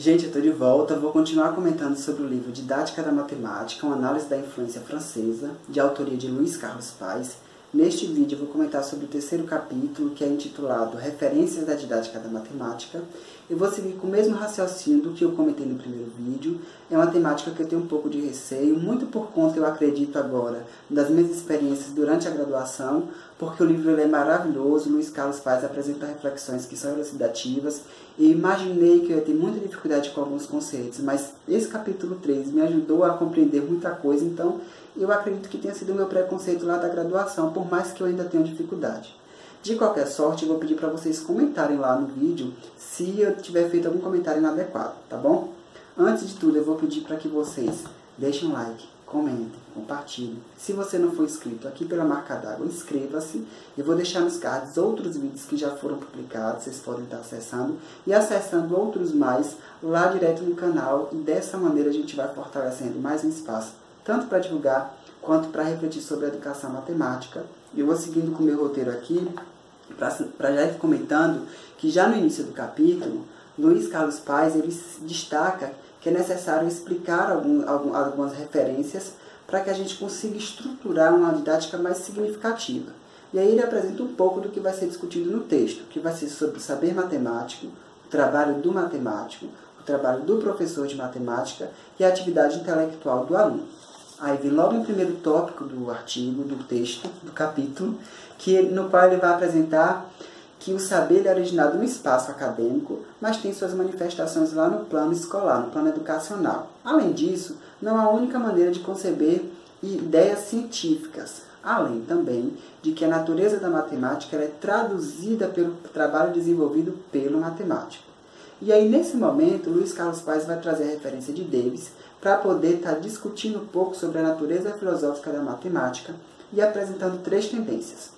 Gente, eu estou de volta. Vou continuar comentando sobre o livro Didática da Matemática, uma análise da influência francesa, de autoria de Luiz Carlos Paes. Neste vídeo eu vou comentar sobre o terceiro capítulo, que é intitulado Referências da Didática da Matemática. Eu vou seguir com o mesmo raciocínio do que eu comentei no primeiro vídeo. É uma temática que eu tenho um pouco de receio, muito por conta, eu acredito agora, das minhas experiências durante a graduação, porque o livro ele é maravilhoso. Luiz Carlos Paes apresenta reflexões que são elucidativas, e imaginei que eu ia ter muita dificuldade com alguns conceitos, mas esse capítulo 3 me ajudou a compreender muita coisa, então eu acredito que tenha sido o meu preconceito lá da graduação, por mais que eu ainda tenha dificuldade. De qualquer sorte, eu vou pedir para vocês comentarem lá no vídeo se eu tiver feito algum comentário inadequado, tá bom? Antes de tudo, eu vou pedir para que vocês deixem um like, comentem, compartilhem. Se você não for inscrito aqui pela marca d'água, inscreva-se. Eu vou deixar nos cards outros vídeos que já foram publicados, vocês podem estar acessando. E acessando outros mais lá direto no canal. E dessa maneira a gente vai fortalecendo mais um espaço, tanto para divulgar, quanto para refletir sobre a educação matemática. Eu vou seguindo com o meu roteiro aqui, para já ir comentando que já no início do capítulo, Luiz Carlos Paes ele destaca que é necessário explicar algumas referências para que a gente consiga estruturar uma didática mais significativa. E aí ele apresenta um pouco do que vai ser discutido no texto, que vai ser sobre o saber matemático, o trabalho do matemático, o trabalho do professor de matemática e a atividade intelectual do aluno. Aí vem logo no primeiro tópico do artigo, do texto, do capítulo, no qual ele vai apresentar que o saber é originado no espaço acadêmico, mas tem suas manifestações lá no plano escolar, no plano educacional. Além disso, não há única maneira de conceber ideias científicas, além também de que a natureza da matemática ela é traduzida pelo trabalho desenvolvido pelo matemático. E aí, nesse momento, Luiz Carlos Paes vai trazer a referência de Davis para poder estar discutindo um pouco sobre a natureza filosófica da matemática e apresentando três tendências: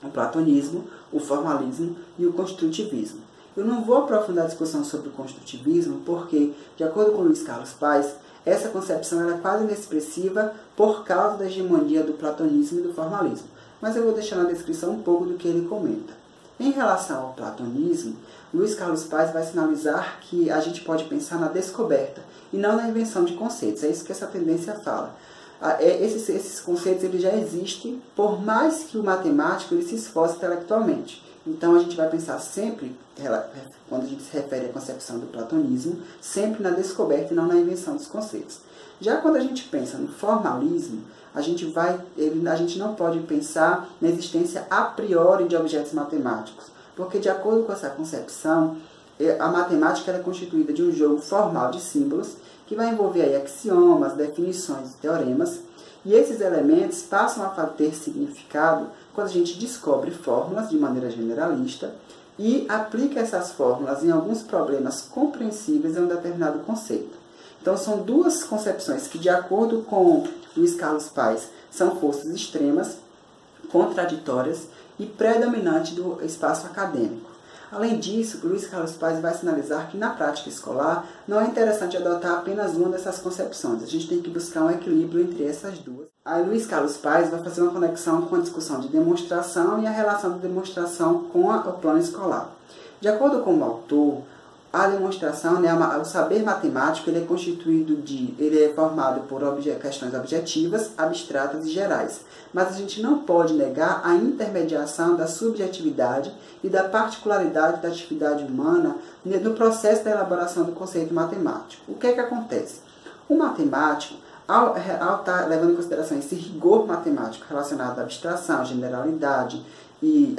o platonismo, o formalismo e o construtivismo. Eu não vou aprofundar a discussão sobre o construtivismo porque, de acordo com Luiz Carlos Paes, essa concepção é quase inexpressiva por causa da hegemonia do platonismo e do formalismo. Mas eu vou deixar na descrição um pouco do que ele comenta. Em relação ao platonismo, Luiz Carlos Paes vai sinalizar que a gente pode pensar na descoberta e não na invenção de conceitos. É isso que essa tendência fala. Esses conceitos eles já existem, por mais que o matemático ele se esforce intelectualmente. Então a gente vai pensar sempre, quando a gente se refere à concepção do platonismo, sempre na descoberta e não na invenção dos conceitos. Já quando a gente pensa no formalismo, a gente não pode pensar na existência a priori de objetos matemáticos, porque de acordo com essa concepção, a matemática é constituída de um jogo formal de símbolos que vai envolver aí axiomas, definições e teoremas, e esses elementos passam a ter significado quando a gente descobre fórmulas de maneira generalista e aplica essas fórmulas em alguns problemas compreensíveis em um determinado conceito. Então são duas concepções que, de acordo com Luiz Carlos Paes, são forças extremas, contraditórias e predominantes do espaço acadêmico. Além disso, Luiz Carlos Paes vai sinalizar que na prática escolar não é interessante adotar apenas uma dessas concepções. A gente tem que buscar um equilíbrio entre essas duas. Aí Luiz Carlos Paes vai fazer uma conexão com a discussão de demonstração e a relação da demonstração com o plano escolar. De acordo com o autor, a demonstração, o saber matemático, ele é formado por questões objetivas, abstratas e gerais. Mas a gente não pode negar a intermediação da subjetividade e da particularidade da atividade humana no processo da elaboração do conceito matemático. O que é que acontece? O matemático, ao estar levando em consideração esse rigor matemático relacionado à abstração, generalidade e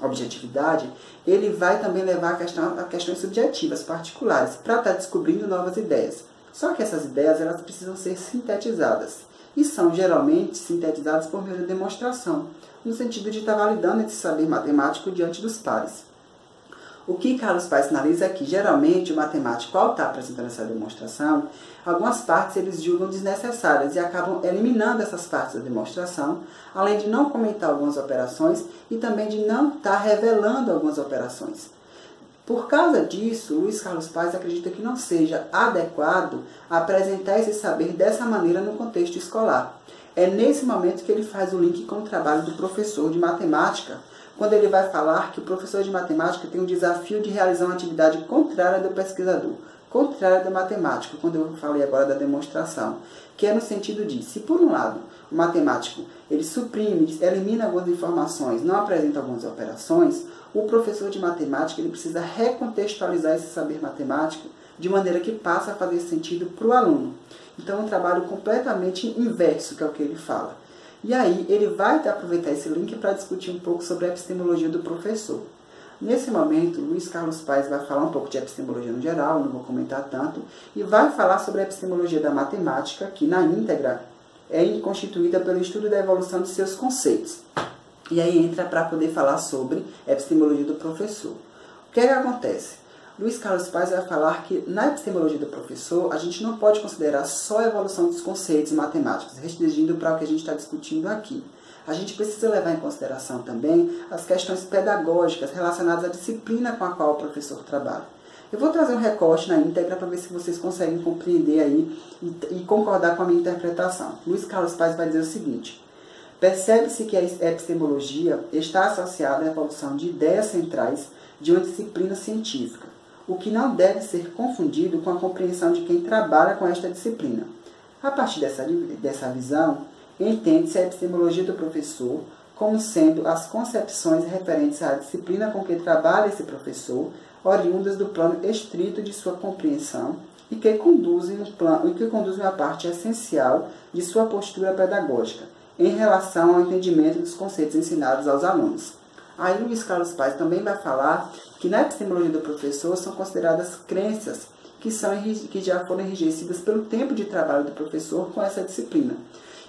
objetividade, ele vai também levar a questões subjetivas, particulares, para estar descobrindo novas ideias. Só que essas ideias elas precisam ser sintetizadas, e são geralmente sintetizadas por meio da demonstração, no sentido de estar validando esse saber matemático diante dos pares. O que Carlos Paes sinaliza é que, geralmente, o matemático, ao estar apresentando essa demonstração, algumas partes eles julgam desnecessárias e acabam eliminando essas partes da demonstração, além de não comentar algumas operações e também de não estar revelando algumas operações. Por causa disso, Luiz Carlos Paes acredita que não seja adequado apresentar esse saber dessa maneira no contexto escolar. É nesse momento que ele faz o link com o trabalho do professor de matemática, quando ele vai falar que o professor de matemática tem um desafio de realizar uma atividade contrária do pesquisador, contrária do matemático, quando eu falei agora da demonstração, que é no sentido de, se por um lado o matemático ele suprime, elimina algumas informações, não apresenta algumas operações, o professor de matemática ele precisa recontextualizar esse saber matemático de maneira que passe a fazer sentido para o aluno. Então é um trabalho completamente inverso, que é o que ele fala. E aí ele vai aproveitar esse link para discutir um pouco sobre a epistemologia do professor. Nesse momento, Luiz Carlos Paes vai falar um pouco de epistemologia no geral, não vou comentar tanto, e vai falar sobre a epistemologia da matemática, que na íntegra é constituída pelo estudo da evolução de seus conceitos. E aí entra para poder falar sobre a epistemologia do professor. O que é que acontece? Luiz Carlos Paes vai falar que na epistemologia do professor a gente não pode considerar só a evolução dos conceitos matemáticos, restringindo para o que a gente está discutindo aqui. A gente precisa levar em consideração também as questões pedagógicas relacionadas à disciplina com a qual o professor trabalha. Eu vou trazer um recorte na íntegra para ver se vocês conseguem compreender aí e concordar com a minha interpretação. Luiz Carlos Paes vai dizer o seguinte: percebe-se que a epistemologia está associada à evolução de ideias centrais de uma disciplina científica, o que não deve ser confundido com a compreensão de quem trabalha com esta disciplina. A partir dessa visão, entende-se a epistemologia do professor como sendo as concepções referentes à disciplina com que trabalha esse professor, oriundas do plano estrito de sua compreensão e que conduzem uma parte essencial de sua postura pedagógica em relação ao entendimento dos conceitos ensinados aos alunos. Aí Luiz Carlos Paes também vai falar que na epistemologia do professor são consideradas crenças que já foram enrijecidas pelo tempo de trabalho do professor com essa disciplina.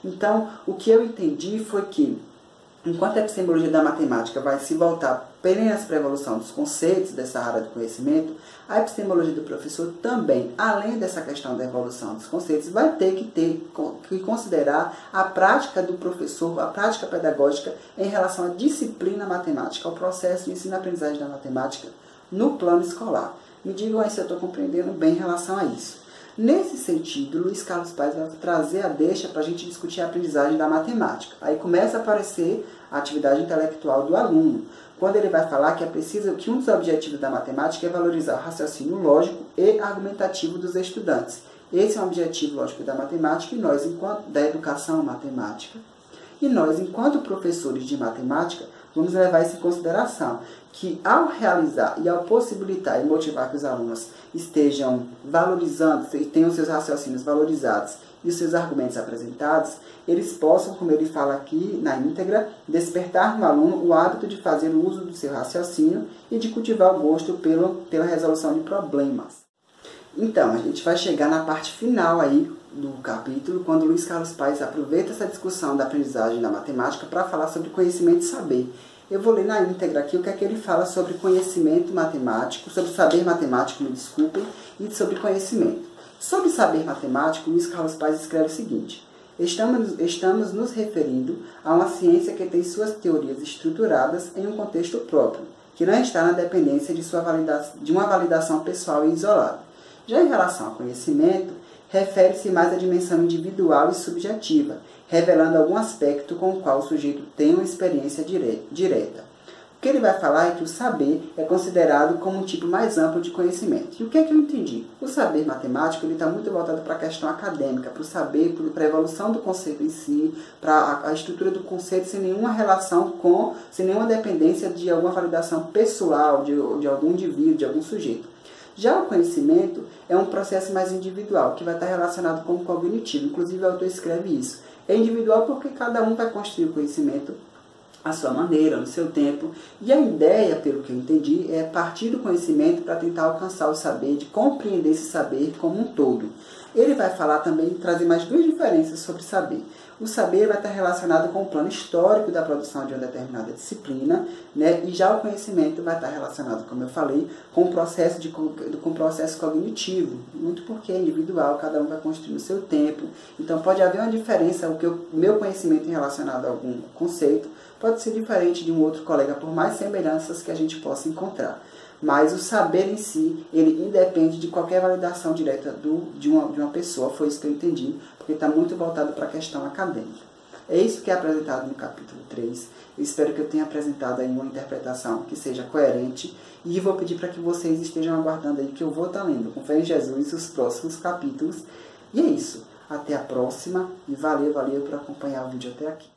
Então, o que eu entendi foi que, enquanto a epistemologia da matemática vai se voltar apenas para a evolução dos conceitos dessa área do conhecimento, a epistemologia do professor também, além dessa questão da evolução dos conceitos, vai ter que considerar a prática do professor, a prática pedagógica em relação à disciplina matemática, ao processo de ensino-aprendizagem da matemática no plano escolar. Me digam aí se eu estou compreendendo bem em relação a isso. Nesse sentido, Luiz Carlos Paes vai trazer a deixa para a gente discutir a aprendizagem da matemática. Aí começa a aparecer a atividade intelectual do aluno, quando ele vai falar que é preciso que um dos objetivos da matemática é valorizar o raciocínio lógico e argumentativo dos estudantes. Esse é um objetivo lógico da matemática e nós, enquanto da educação matemática, e nós, enquanto professores de matemática, vamos levar isso em consideração, que ao realizar e ao possibilitar e motivar que os alunos estejam valorizando, tenham seus raciocínios valorizados e os seus argumentos apresentados, eles possam, como ele fala aqui na íntegra, despertar no aluno o hábito de fazer o uso do seu raciocínio e de cultivar o gosto pela resolução de problemas. Então, a gente vai chegar na parte final aí do capítulo, quando Luiz Carlos Paes aproveita essa discussão da aprendizagem da matemática para falar sobre conhecimento e saber. Eu vou ler na íntegra aqui o que é que ele fala sobre conhecimento matemático, sobre saber matemático, me desculpem, e sobre conhecimento. Sobre saber matemático, Luiz Carlos Paes escreve o seguinte: estamos nos referindo a uma ciência que tem suas teorias estruturadas em um contexto próprio, que não está na dependência de uma validação pessoal e isolada. Já em relação ao conhecimento, refere-se mais à dimensão individual e subjetiva, revelando algum aspecto com o qual o sujeito tem uma experiência direta. O que ele vai falar é que o saber é considerado como um tipo mais amplo de conhecimento. E o que é que eu entendi? O saber matemático está muito voltado para a questão acadêmica, para o saber, para a evolução do conceito em si, para a estrutura do conceito sem nenhuma relação sem nenhuma dependência de alguma validação pessoal, de algum indivíduo, de algum sujeito. Já o conhecimento é um processo mais individual, que vai estar relacionado com o cognitivo. Inclusive, o autor escreve isso. É individual porque cada um vai construir o conhecimento à sua maneira, no seu tempo. E a ideia, pelo que eu entendi, é partir do conhecimento para tentar alcançar o saber, de compreender esse saber como um todo. Ele vai falar também, trazer mais duas diferenças sobre saber. O saber vai estar relacionado com o plano histórico da produção de uma determinada disciplina, né? E já o conhecimento vai estar relacionado, como eu falei, com o processo cognitivo, muito porque é individual, cada um vai construir o seu tempo. Então pode haver uma diferença, o meu conhecimento relacionado a algum conceito pode ser diferente de um outro colega, por mais semelhanças que a gente possa encontrar. Mas o saber em si, ele independe de qualquer validação direta de uma pessoa. Foi isso que eu entendi, porque está muito voltado para a questão acadêmica. É isso que é apresentado no capítulo 3. Eu espero que eu tenha apresentado aí uma interpretação que seja coerente. E vou pedir para que vocês estejam aguardando aí que eu vou estar lendo com fé em Jesus os próximos capítulos. E é isso. Até a próxima. E valeu por acompanhar o vídeo até aqui.